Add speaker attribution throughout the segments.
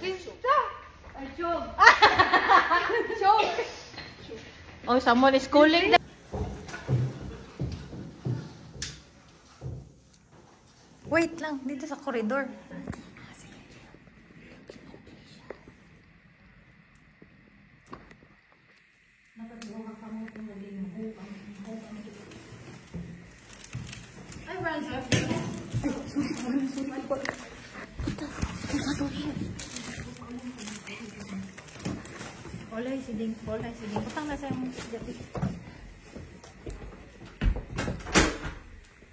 Speaker 1: Pizza! Oh, someone is calling. Wait lang, dito sa koridor. Olay siding. Utang na sa yung gabi.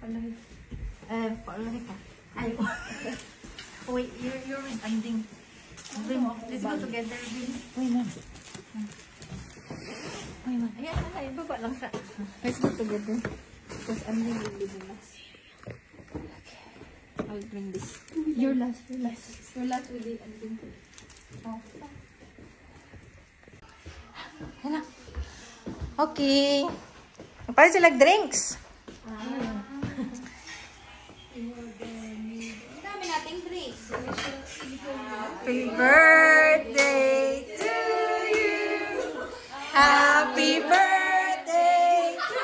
Speaker 1: Olay ka. Ay. Wait, you're ending. Let's go together, Vin. Wait, ma'am. Ayan, baba lang sa. Let's go together. Because I'm really the last. Okay. I'll bring this. Your last with the ending. Oh. Yan. Okay. Para sila drinks.
Speaker 2: Dami nating drinks.
Speaker 1: Happy birthday to you. Happy birthday to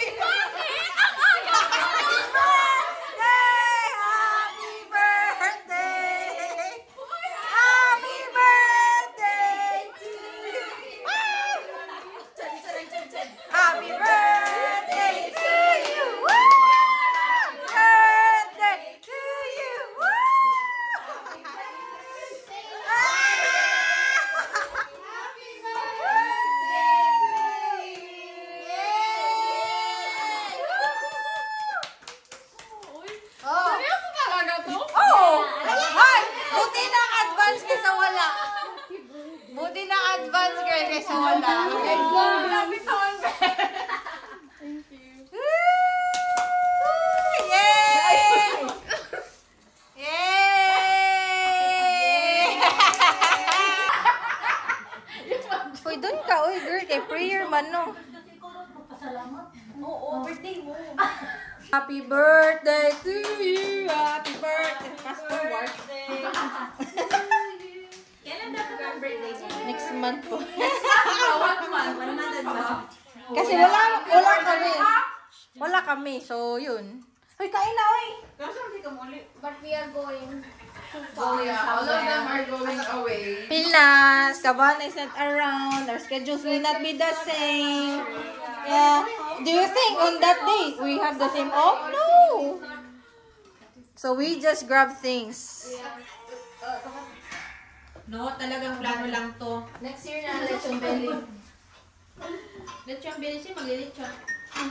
Speaker 1: you. Happy birthday. Happy birthday to you. Happy birthday to you. Birthday to you. Buti na advance girl kaysa wala. Thank you. Yay! Yay! Uy, dun ka. Uy, girl. Kay prayer man, no?
Speaker 2: Oo, birthday mo.
Speaker 1: Happy birthday to you. Happy birthday. Fast forward.
Speaker 2: Kailan dapat ang birthday mo?
Speaker 1: Next month po.
Speaker 2: What month? 1 month ba?
Speaker 1: Kasi wala kami. Wala kami. So, yun. Uy, kain na, uy.
Speaker 2: But we are going.
Speaker 3: Oh yeah, all of them are going away.
Speaker 1: Pinas, Cabana is not around. Our schedules will not be the same. Yeah. Do you think on that day we have the same off? No. So we just grab things.
Speaker 2: No, talagang plano lang to.
Speaker 3: Next year na, lechon belly.
Speaker 2: Lechon belly siya, maglilechon.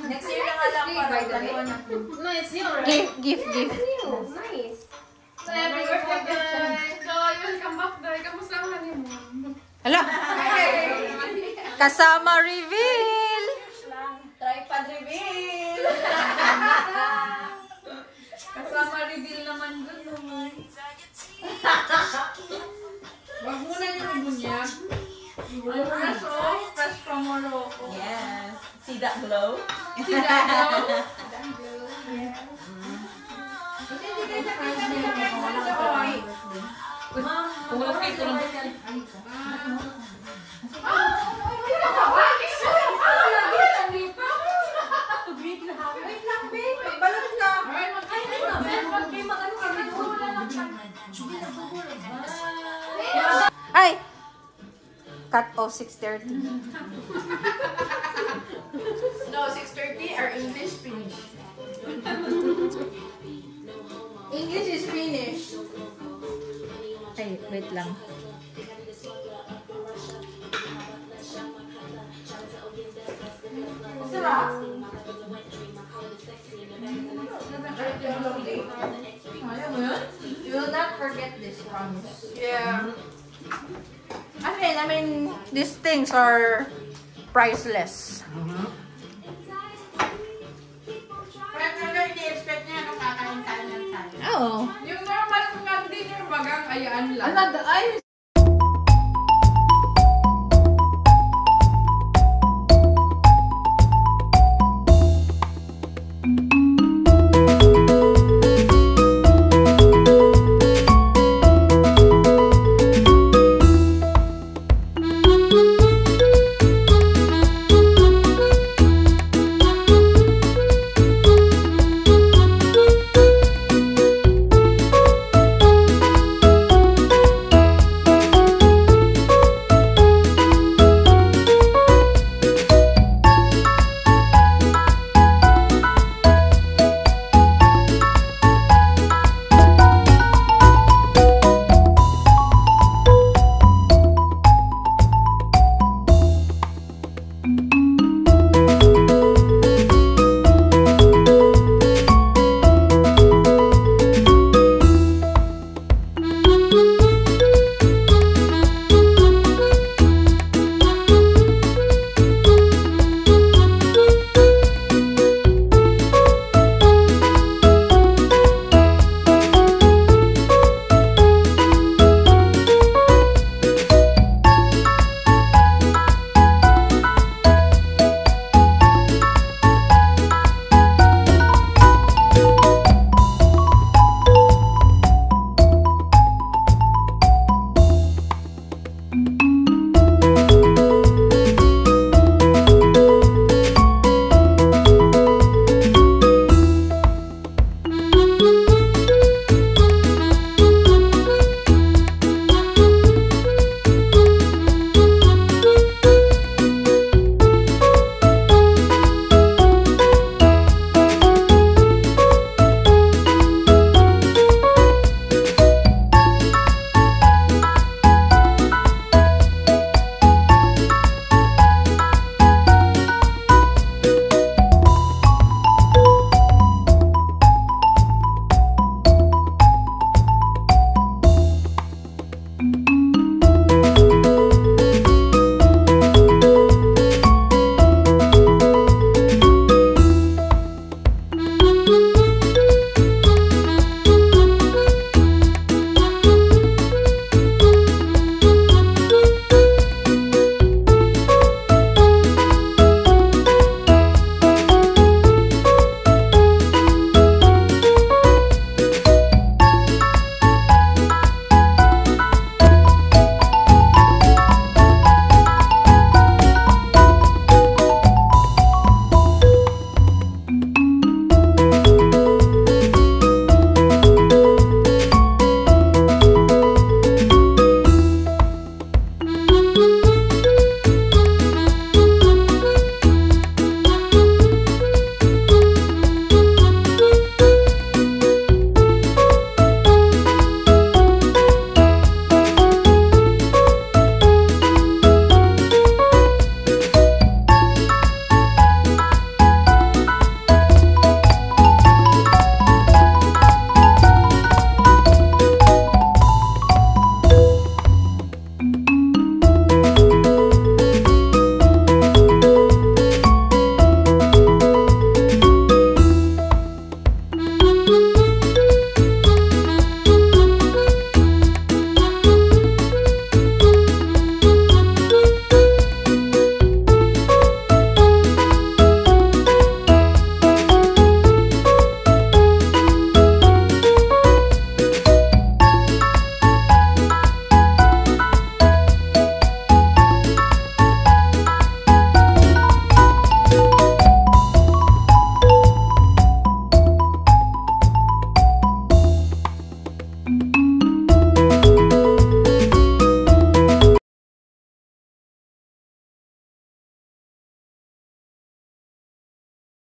Speaker 3: Next year na nga lang para planuan natin.
Speaker 2: No, it's you, right?
Speaker 1: Gift.
Speaker 3: Nice. Happy birthday, guys. Joy, welcome back, guys. Kamusta ang honeymoon?
Speaker 1: Hala. Kasama reveal.
Speaker 3: Tripod reveal. Kasama reveal naman dun. Wag muna yung bunyag. Fresh from Morocco.
Speaker 2: Yes. See that glow?
Speaker 3: See that glow?
Speaker 2: Yeah.
Speaker 3: Hindi kayo nakita nila kayo doon.
Speaker 2: Kumulat kayo ito lang.
Speaker 1: Ay! Cut off 6:30.
Speaker 3: No, 6:30 our English finished. English is finished.
Speaker 1: Ay, wait lang.
Speaker 3: Sarap. You will not forget this, promise. Yeah.
Speaker 1: I mean, these things are priceless.
Speaker 3: Ini-expect niya nung kakain tayo ng tayo.
Speaker 1: Oh.
Speaker 3: Yung normal mga dinner bagang ayaan lang.
Speaker 2: Ay,